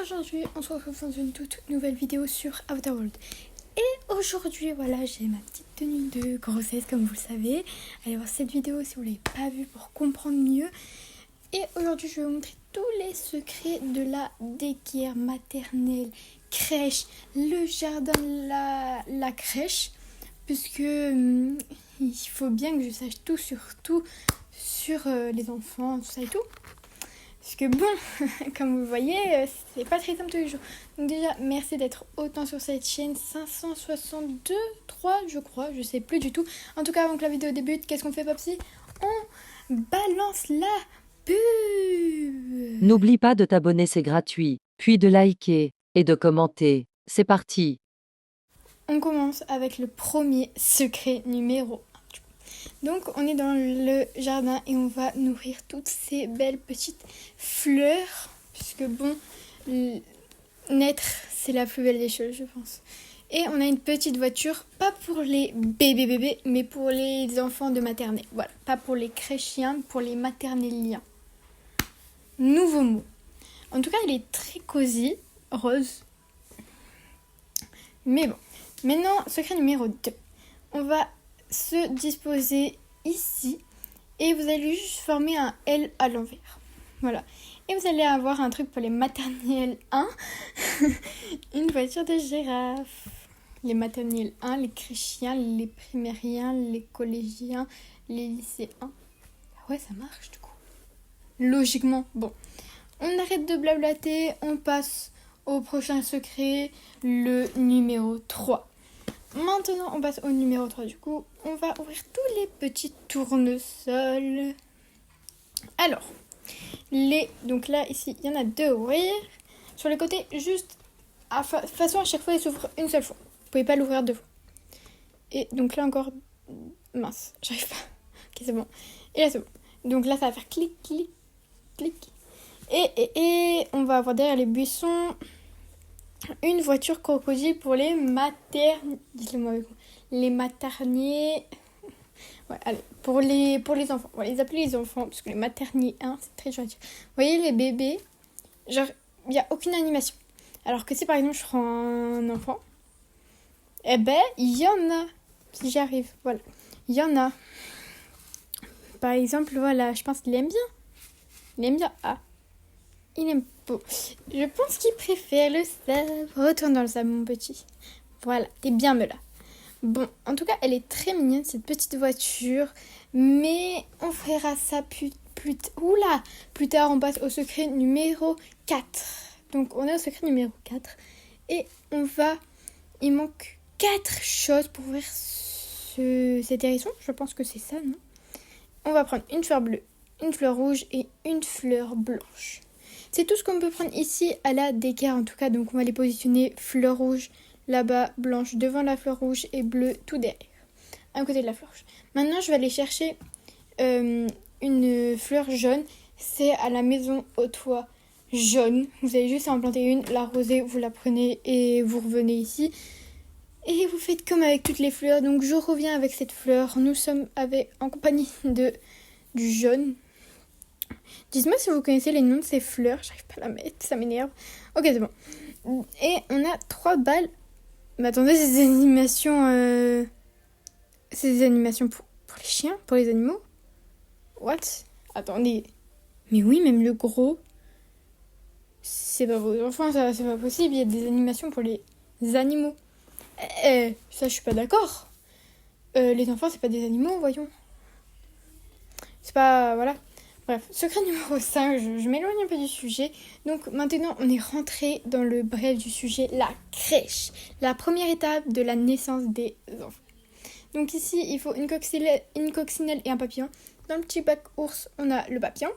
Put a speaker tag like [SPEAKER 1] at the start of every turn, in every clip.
[SPEAKER 1] Aujourd'hui, on se retrouve dans une toute nouvelle vidéo sur Outer World. Et aujourd'hui, voilà, j'ai ma petite tenue de grossesse, comme vous le savez. Allez voir cette vidéo si vous ne l'avez pas vue pour comprendre mieux. Et aujourd'hui, je vais vous montrer tous les secrets de la daycare maternelle, crèche, le jardin, la crèche. Puisque il faut bien que je sache tout sur les enfants, tout ça et tout. Parce que bon, comme vous le voyez, c'est pas très simple tous les jours. Donc déjà, merci d'être autant sur cette chaîne. 562, 3 je crois, je sais plus du tout. En tout cas, avant que la vidéo débute, qu'est-ce qu'on fait, Papsi? On balance la pub.
[SPEAKER 2] N'oublie pas de t'abonner, c'est gratuit. Puis de liker et de commenter. C'est parti.
[SPEAKER 1] On commence avec le premier secret numéro 1. Donc on est dans le jardin et on va nourrir toutes ces belles petites fleurs. Puisque bon, naître c'est la plus belle des choses, je pense. Et on a une petite voiture, pas pour les bébés, mais pour les enfants de maternelle. Voilà, pas pour les crèchiens, pour les maternelliens. Nouveau mot. En tout cas, il est très cosy, rose. Mais bon, maintenant, secret numéro 2. On va se disposer ici et vous allez juste former un L à l'envers. Voilà. Et vous allez avoir un truc pour les maternelles 1, une voiture de girafe. Les maternelles 1, les crèchiens, les primériens, les collégiens, les lycéens. Ah ouais, ça marche du coup. Logiquement. Bon, on arrête de blablater, on passe au prochain secret, le numéro 3. Maintenant, on passe au numéro 3 du coup. On va ouvrir tous les petits tournesols. Alors, donc là, ici, il y en a 2 à ouvrir. Sur les côtés, juste, de toute façon, à chaque fois, il s'ouvre une seule fois. Vous pouvez pas l'ouvrir 2 fois. Et donc là encore, mince, j'arrive pas. Ok, c'est bon. Et là, c'est bon. Donc là, ça va faire clic, clic, clic. Et on va avoir derrière les buissons une voiture crocodile pour les dites-le-moi avec moi. Les materniers. Ouais, allez, pour les enfants. On va les appeler les enfants, parce que les materniers 1, c'est très gentil. Vous voyez, les bébés, genre, il n'y a aucune animation. Alors que si par exemple je prends un enfant, eh ben, il y en a. Si j'y arrive, voilà. Il y en a. Par exemple, voilà, je pense qu'il aime bien. Il aime bien. Ah, il aime pas. Je pense qu'il préfère le sable. Retourne dans le sable, mon petit. Voilà, t'es bien me là. Bon, en tout cas, elle est très mignonne, cette petite voiture. Mais on fera ça plus tard, on passe au secret numéro 4. Donc, on est au secret numéro 4. Et il manque 4 choses pour ouvrir cet hérisson. Je pense que c'est ça, non? On va prendre une fleur bleue, une fleur rouge et une fleur blanche. C'est tout ce qu'on peut prendre ici à la daycare en tout cas. Donc, on va les positionner fleur rouge là-bas, blanche devant la fleur rouge et bleue tout derrière, à côté de la fleur rouge. Maintenant, je vais aller chercher une fleur jaune. C'est à la maison au toit jaune. Vous avez juste à en planter une, l'arroser, vous la prenez et vous revenez ici. Et vous faites comme avec toutes les fleurs. Donc, je reviens avec cette fleur. Nous sommes en compagnie du jaune. Dites-moi si vous connaissez les noms de ces fleurs. J'arrive pas à la mettre, ça m'énerve. Ok, c'est bon. Et on a 3 balles. Mais attendez, c'est des animations pour les chiens, pour les animaux. What? Attendez. Mais oui, même le gros. C'est pas vos enfants, ça, c'est pas possible. Il y a des animations pour les animaux. Ça, je suis pas d'accord. Les enfants, c'est pas des animaux, voyons. C'est pas... Voilà. Bref, secret numéro 5, je m'éloigne un peu du sujet. Donc maintenant, on est rentré dans le bref du sujet, la crèche. La première étape de la naissance des enfants. Donc ici, il faut une coccinelle et un papillon. Dans le petit bac ours, on a le papillon.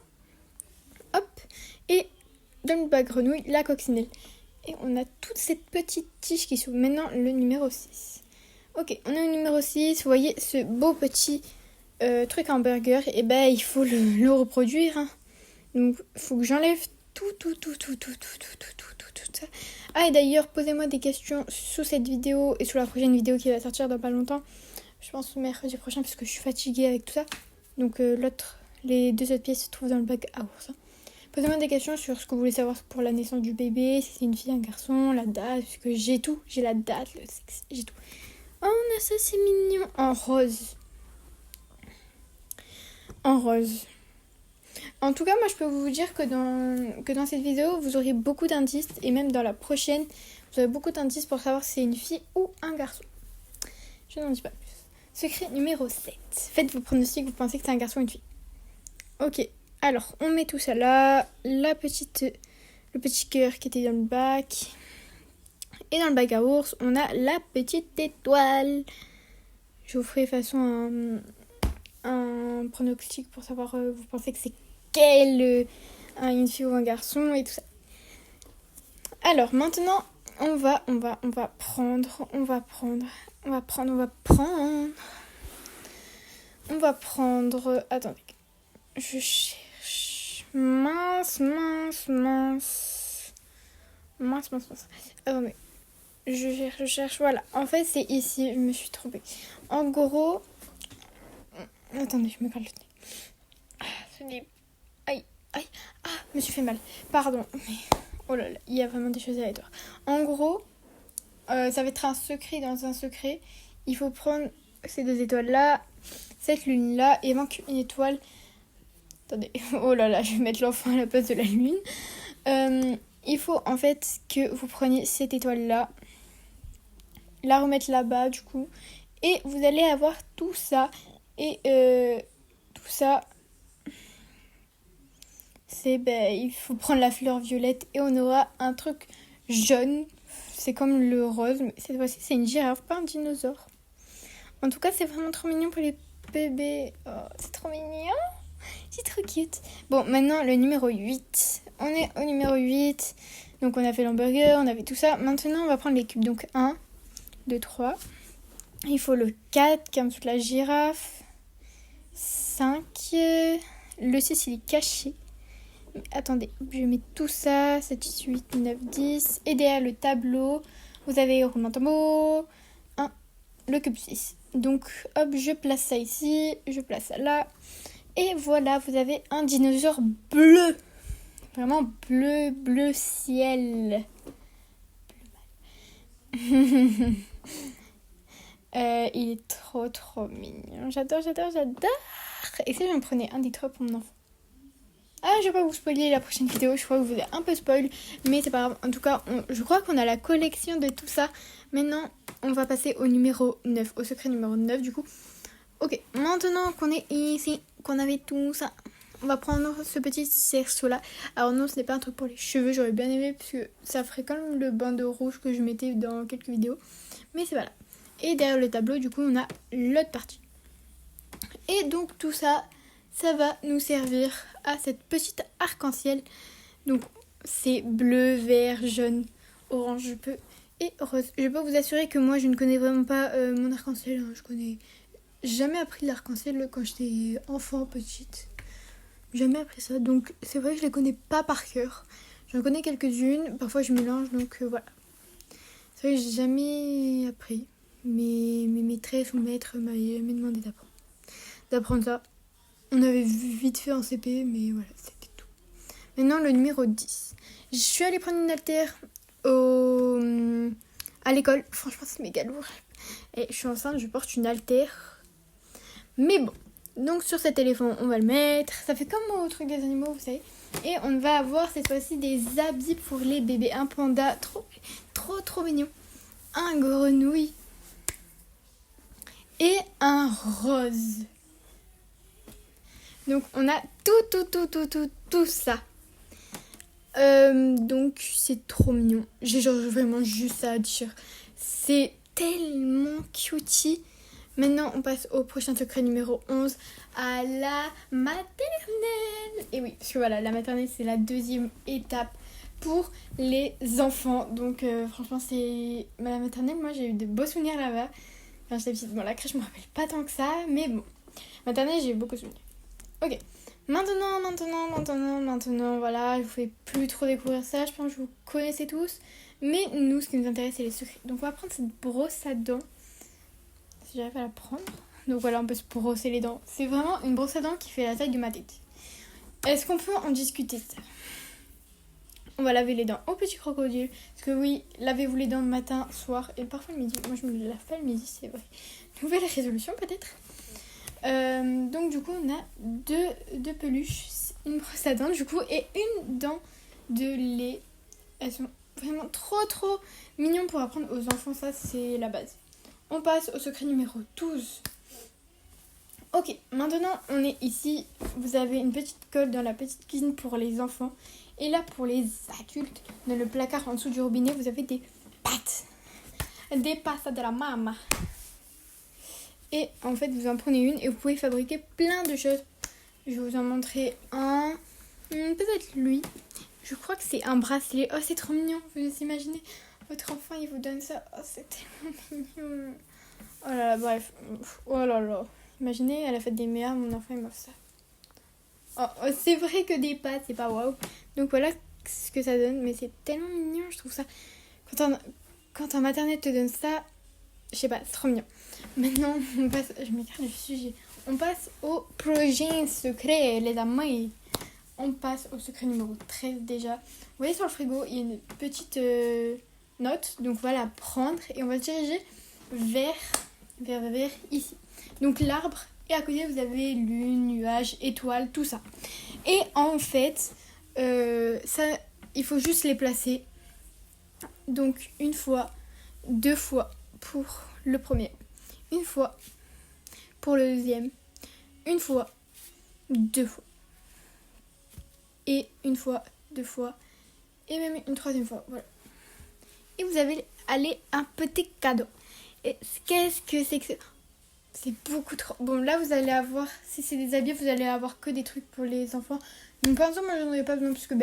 [SPEAKER 1] Hop. Et dans le bac grenouille, la coccinelle. Et on a toute cette petite tige qui s'ouvre. Maintenant, le numéro 6. Ok, on est au numéro 6. Vous voyez ce beau petit... truc hamburger, et ben il faut le reproduire, hein. Donc il faut que j'enlève tout ça. Ah, et d'ailleurs, posez-moi des questions sous cette vidéo et sous la prochaine vidéo qui va sortir dans pas longtemps. Je pense mercredi prochain parce que je suis fatiguée avec tout ça. Donc les 2 autres pièces se trouvent dans le bac à ours, hein. Posez-moi des questions sur ce que vous voulez savoir pour la naissance du bébé, si c'est une fille, un garçon, la date, puisque j'ai tout. J'ai la date, le sexe, j'ai tout. Oh, on a ça, c'est mignon. En rose. En rose. En tout cas, moi, je peux vous dire que dans cette vidéo, vous aurez beaucoup d'indices. Et même dans la prochaine, vous aurez beaucoup d'indices pour savoir si c'est une fille ou un garçon. Je n'en dis pas plus. Secret numéro 7. Faites vos pronostics, vous pensez que c'est un garçon ou une fille. Ok. Alors, on met tout ça là. Le petit cœur qui était dans le bac. Et dans le bac à ours, on a la petite étoile. Je vous ferai façon un pronostic pour savoir vous pensez que c'est quelle une fille ou un garçon et tout ça. Alors maintenant on va prendre attendez, je cherche mince attendez, je cherche voilà, en fait c'est ici, je me suis trompée. En gros, attendez, je me gratte le nez. Ce n'est... Aïe. Je me suis fait mal. Pardon. Mais... Oh là là, il y a vraiment des choses aléatoires. En gros, ça va être un secret dans un secret. Il faut prendre ces 2 étoiles-là, cette lune-là, et il manque une étoile. Attendez. Oh là là, je vais mettre l'enfant à la place de la lune. Il faut en fait que vous preniez cette étoile-là, la remettre là-bas du coup, et vous allez avoir tout ça. Et tout ça, c'est il faut prendre la fleur violette et on aura un truc jaune. C'est comme le rose, mais cette fois-ci c'est une girafe, pas un dinosaure. En tout cas, c'est vraiment trop mignon pour les bébés. Oh, c'est trop mignon. C'est trop cute. Bon, maintenant le numéro 8. On est au numéro 8. Donc on a fait l'hamburger, on avait tout ça. Maintenant on va prendre les cubes. Donc 1, 2, 3. Il faut le 4 qui est en dessous de la girafe. 5. Le 6 il est caché. Mais attendez, je mets tout ça. 7, 8, 9, 10. Et derrière le tableau, vous avez roulement de tambour. 1, le cube 6. Donc hop, je place ça ici. Je place ça là. Et voilà, vous avez un dinosaure bleu. Vraiment bleu ciel. Il est trop mignon. J'adore. Et si je me prenais un des 3 pour mon enfant? Ah, je vais pas vous spoiler la prochaine vidéo. Je crois que vous avez un peu spoil. Mais c'est pas grave. En tout cas, je crois qu'on a la collection de tout ça. Maintenant, on va passer au numéro 9. Au secret numéro 9 du coup. Ok, maintenant qu'on est ici, qu'on avait tout ça, on va prendre ce petit cerceau-là. Alors non, ce n'est pas un truc pour les cheveux. J'aurais bien aimé parce que ça ferait comme le bandeau rouge que je mettais dans quelques vidéos. Mais c'est voilà. Et derrière le tableau, du coup, on a l'autre partie. Et donc tout ça, ça va nous servir à cette petite arc-en-ciel. Donc c'est bleu, vert, jaune, orange, et rose. Je peux vous assurer que moi, je ne connais vraiment pas mon arc-en-ciel. Je connais jamais appris l'arc-en-ciel quand j'étais enfant, petite. Jamais appris ça. Donc c'est vrai que je les connais pas par cœur. J'en connais quelques-unes. Parfois je mélange, donc voilà. C'est vrai que j'ai jamais appris. Mais mes maîtresses ou maîtres m'avaient jamais demandé d'apprendre ça. On avait vite fait en CP, mais voilà, c'était tout. Maintenant, le numéro 10. Je suis allée prendre une haltère à l'école. Franchement, c'est méga lourd. Et je suis enceinte, je porte une haltère. Mais bon, donc sur cet éléphant, on va le mettre. Ça fait comme au truc des animaux, vous savez. Et on va avoir cette fois-ci des habits pour les bébés. Un panda, trop mignon. Un grenouille. Et un rose. Donc on a tout ça. Donc c'est trop mignon. J'ai vraiment juste ça à dire. C'est tellement cutie. Maintenant on passe au prochain secret numéro 11. À la maternelle. Et oui, parce que voilà, la maternelle c'est la 2e étape pour les enfants. Donc franchement c'est... La maternelle, moi j'ai eu de beaux souvenirs là-bas. Quand j'étais petite, bon la crèche je me rappelle pas tant que ça. Mais bon, maternelle j'ai eu beaucoup de souvenirs. Ok, maintenant, voilà, je vous fais plus trop découvrir ça, je pense que vous connaissez tous. Mais nous, ce qui nous intéresse, c'est les secrets. Donc on va prendre cette brosse à dents, si j'arrive à la prendre. Donc voilà, on peut se brosser les dents. C'est vraiment une brosse à dents qui fait la taille de ma tête. Est-ce qu'on peut en discuter? on va laver les dents au petit crocodile. Parce que oui, lavez-vous les dents le matin, soir et parfois le midi. Moi je me lave pas le midi, c'est vrai. Nouvelle résolution peut-être. Donc du coup on a deux peluches, une brosse à dents du coup et une dent de lait. Elles sont vraiment trop mignons pour apprendre aux enfants, ça c'est la base. On passe au secret numéro 12. Ok, maintenant on est ici, vous avez une petite colle dans la petite cuisine pour les enfants. Et là pour les adultes, dans le placard en dessous du robinet, vous avez des pâtes. Des pastas de la mama. Et en fait vous en prenez une et vous pouvez fabriquer plein de choses. Je vais vous en montrer un, peut-être lui. Je crois que c'est un bracelet. Oh c'est trop mignon, vous imaginez votre enfant il vous donne ça. Oh c'est tellement mignon. Oh là là, bref. Oh là là. Imaginez, à la fête des mères, mon enfant il m'offre ça. Oh, c'est vrai que des pâtes, c'est pas waouh. Donc voilà ce que ça donne, mais c'est tellement mignon, je trouve ça. Quand un maternelle te donne ça, je sais pas, c'est trop mignon. Maintenant, on passe, je m'écarte du sujet. On passe au projet secret, les amis. On passe au secret numéro 13 déjà. Vous voyez sur le frigo, il y a une petite note, donc on va la prendre et on va se diriger vers ici. Donc l'arbre, et à côté vous avez lune, nuage, étoile, tout ça. Et en fait, ça, il faut juste les placer. Donc une fois, 2 fois pour le premier, une fois pour le deuxième, une fois, 2 fois. Et une fois, 2 fois, et même une troisième fois, voilà. Et vous avez un petit cadeau. Et qu'est-ce que c'est que c'est beaucoup trop. Bon, là, vous allez avoir, si c'est des habits, vous allez avoir que des trucs pour les enfants. Donc, pour l'instant, moi, j'en aurais pas besoin, puisque,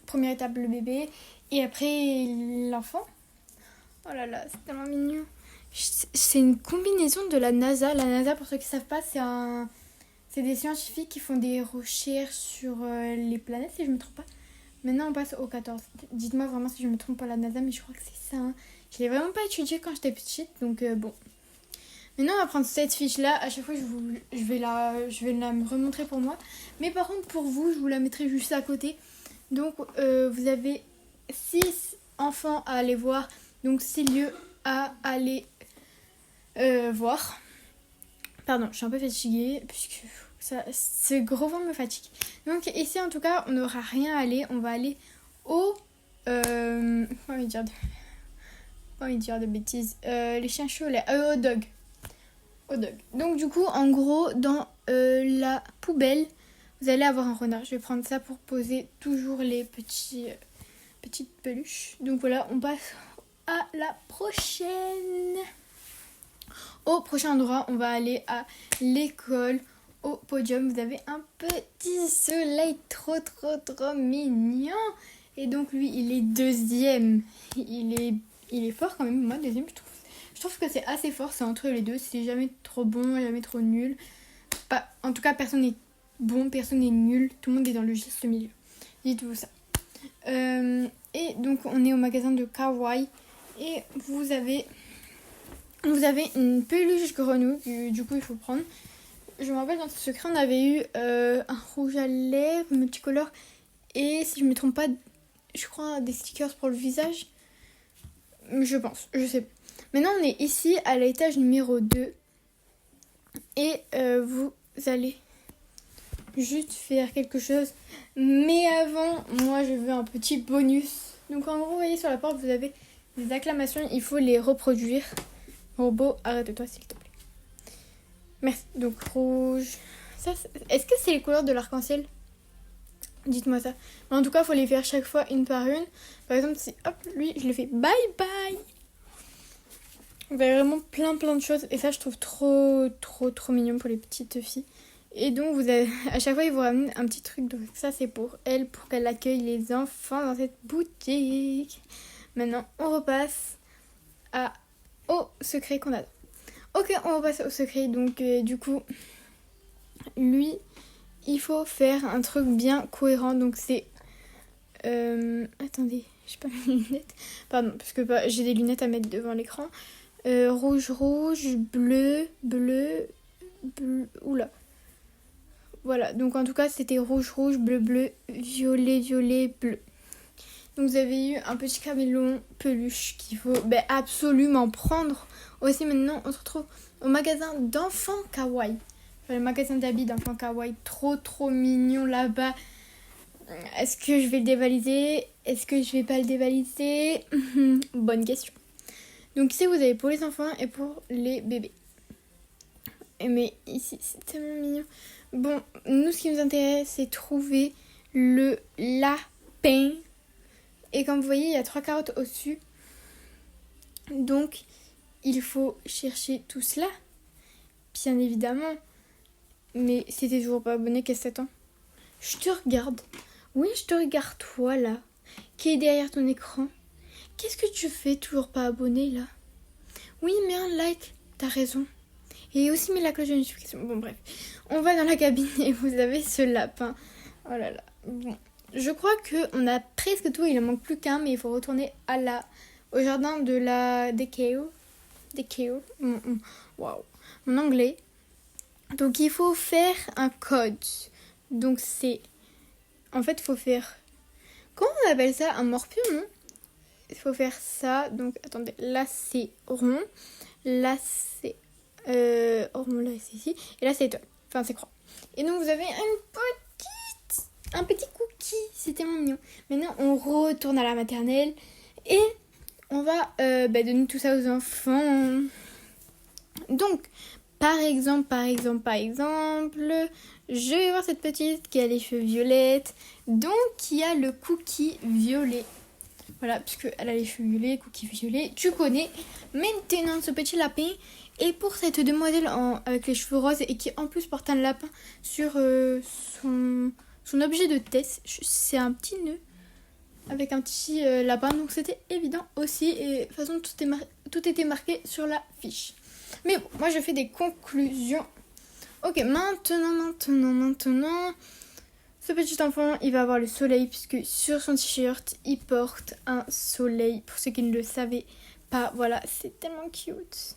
[SPEAKER 1] première étape, le bébé, et après, l'enfant. Oh là là, c'est tellement mignon. C'est une combinaison de la NASA. La NASA, pour ceux qui ne savent pas, c'est des scientifiques qui font des recherches sur les planètes, si je ne me trompe pas. Maintenant, on passe au 14. Dites-moi vraiment si je me trompe pas la NASA, mais je crois que c'est ça. Hein. Je l'ai vraiment pas étudié quand j'étais petite, donc bon. Maintenant, on va prendre cette fiche-là. À chaque fois, je vais la remontrer pour moi. Mais par contre, pour vous, je vous la mettrai juste à côté. Donc, vous avez 6 enfants à aller voir. Donc, 6 lieux à aller voir. Pardon, je suis un peu fatiguée puisque ce gros vent me fatigue. Donc, ici, en tout cas, on n'aura rien à aller. On va aller au... Pas envie de dire de bêtises. Les chiens chauds, au dog. Donc du coup, en gros, dans la poubelle, vous allez avoir un renard. Je vais prendre ça pour poser toujours les petites peluches. Donc voilà, on passe à la prochaine. Au prochain endroit, on va aller à l'école, au podium. Vous avez un petit soleil trop mignon. Et donc lui, il est deuxième. Il est fort quand même. Moi, deuxième, je trouve que c'est assez fort, c'est entre les deux, c'est jamais trop bon, jamais trop nul. En tout cas, personne n'est bon, personne n'est nul, tout le monde est dans le juste milieu. Dites-vous ça. Et donc, on est au magasin de Kawaii et vous avez une peluche grenouille, du coup, il faut prendre. Je me rappelle, dans ce secret, on avait eu un rouge à lèvres, multicolore et, si je me trompe pas, je crois des stickers pour le visage. Je pense, je sais pas. Maintenant, on est ici à l'étage numéro 2 et vous allez juste faire quelque chose. Mais avant, moi, je veux un petit bonus. Donc, en gros, vous voyez sur la porte, vous avez des acclamations. Il faut les reproduire. Robot, arrête-toi, s'il te plaît. Merci. Donc, rouge. Ça, est-ce que c'est les couleurs de l'arc-en-ciel ? Dites-moi ça. Mais en tout cas, il faut les faire chaque fois une par une. Par exemple, si hop, lui, je le fais bye bye. Vous avez vraiment plein de choses. Et ça, je trouve trop mignon pour les petites filles. Et donc, vous avez, à chaque fois, ils vous ramènent un petit truc. Donc, ça, c'est pour elle, pour qu'elle accueille les enfants dans cette boutique. Maintenant, on repasse au secret qu'on a. Ok, on repasse au secret. Donc, du coup, lui, il faut faire un truc bien cohérent. Donc, c'est... attendez, j'ai pas mes lunettes. Pardon, parce que j'ai des lunettes à mettre devant l'écran. Rouge, bleu. Oula. Voilà, donc en tout cas, c'était rouge, bleu, violet, bleu. Donc vous avez eu un petit camélon peluche qu'il faut absolument prendre. Aussi maintenant on se retrouve au magasin d'enfants kawaii. Enfin, le magasin d'habits d'enfants kawaii, trop mignon là-bas. Est-ce que je vais le dévaliser? Est-ce que je vais pas le dévaliser? Bonne question. Donc ici vous avez pour les enfants et pour les bébés. Mais ici c'est tellement mignon. Bon, nous ce qui nous intéresse c'est trouver le lapin. Et comme vous voyez il y a 3 carottes au-dessus. Donc il faut chercher tout cela. Bien évidemment. Mais si t'es toujours pas abonné, qu'est-ce que t'attends? Je te regarde. Oui, je te regarde toi là. Qui est derrière ton écran? Qu'est-ce que tu fais toujours pas abonné là? Oui, mets un like, t'as raison. Et aussi mets la cloche de notification. Bon bref, on va dans la cabine et vous avez ce lapin. Oh là là. Bon, je crois qu'on a presque tout. Il en manque plus qu'un, mais il faut retourner au jardin de la Dekeo. Waouh, mon anglais. Donc il faut faire un code. Donc c'est... En fait, il faut faire... Comment on appelle ça? Un morpion, non? Il faut faire ça. Donc, attendez. Là, c'est rond. Là, c'est... rond, là, c'est ici. Et là, c'est étoile. Enfin, c'est croix. Et donc, vous avez un petit cookie. C'est tellement mignon. Maintenant, on retourne à la maternelle. Et on va donner tout ça aux enfants. Donc... Par exemple, je vais voir cette petite qui a les cheveux violettes, donc qui a le cookie violet. Voilà, puisqu'elle a les cheveux violets, cookie violet, tu connais. Maintenant, ce petit lapin, et pour cette demoiselle avec les cheveux roses et qui en plus porte un lapin sur son objet de test, c'est un petit nœud avec un petit lapin, donc c'était évident aussi. Et de toute façon, tout était marqué sur la fiche. Mais bon, moi je fais des conclusions. Ok, maintenant, ce petit enfant, il va avoir le soleil puisque sur son t-shirt, il porte un soleil. Pour ceux qui ne le savaient pas, voilà, c'est tellement cute.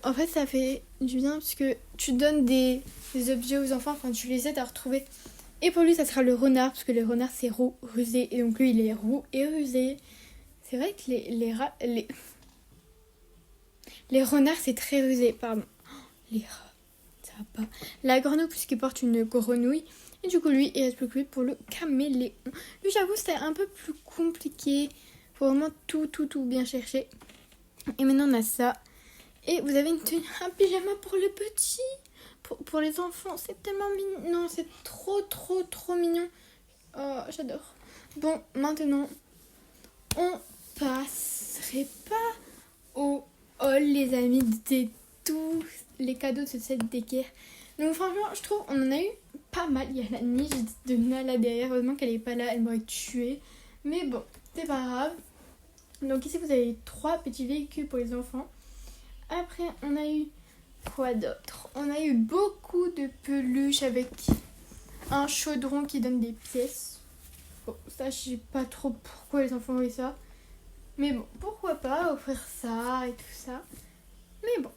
[SPEAKER 1] En fait, ça fait du bien parce que tu donnes des objets aux enfants, enfin tu les aides à retrouver. Et pour lui, ça sera le renard parce que le renard c'est roux, rusé. Et donc lui, il est roux et rusé. C'est vrai que les renards, c'est très rusé, pardon. Les rats, ça va pas. La grenouille, puisqu'il porte une grenouille. Et du coup, lui, il reste plus que lui pour le caméléon. Lui, j'avoue, c'était un peu plus compliqué. Faut vraiment tout bien chercher. Et maintenant, on a ça. Et vous avez une tenue, un pyjama pour les petits. Pour les enfants, c'est tellement mignon. Non, c'est trop mignon. Oh, j'adore. Bon, maintenant, on passerait pas au haul, les amis, de tous les cadeaux de cette d'équerre. Donc franchement, je trouve on en a eu pas mal. Il y a la niche de Nala derrière. Heureusement qu'elle est pas là, elle m'aurait tuée. Mais bon, c'est pas grave. Donc ici, vous avez 3 petits véhicules pour les enfants. Après, on a eu quoi d'autre? On a eu beaucoup de peluches avec un chaudron qui donne des pièces. Bon, ça, je sais pas trop pourquoi les enfants ont eu ça. Mais bon, pourquoi pas offrir ça et tout ça. Mais bon,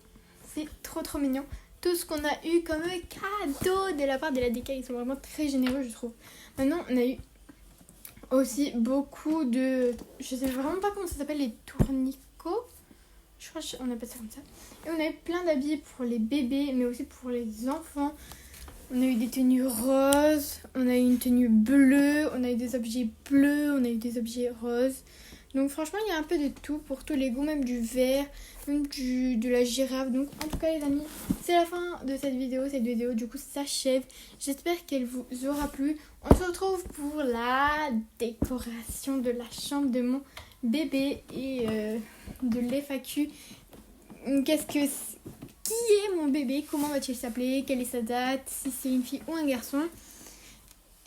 [SPEAKER 1] c'est trop mignon. Tout ce qu'on a eu comme cadeau de la part de la DK, ils sont vraiment très généreux, je trouve. Maintenant, on a eu aussi beaucoup de... Je sais vraiment pas comment ça s'appelle, les tournicots. Je crois qu'on appelle ça comme ça. Et on a eu plein d'habits pour les bébés, mais aussi pour les enfants. On a eu des tenues roses, on a eu une tenue bleue, on a eu des objets bleus, on a eu des objets roses. Donc franchement, il y a un peu de tout pour tous les goûts, même du vert, même de la girafe. Donc en tout cas les amis, c'est la fin de cette vidéo. Cette vidéo du coup s'achève. J'espère qu'elle vous aura plu. On se retrouve pour la décoration de la chambre de mon bébé et de l'FAQ. Qui est mon bébé? Comment va-t-il s'appeler? Quelle est sa date? Si c'est une fille ou un garçon?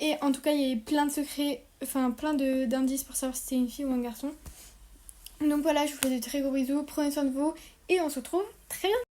[SPEAKER 1] Et en tout cas, il y a eu plein de secrets, enfin plein d'indices pour savoir si c'est une fille ou un garçon. Donc voilà, je vous fais de très gros bisous, prenez soin de vous et on se retrouve très bientôt.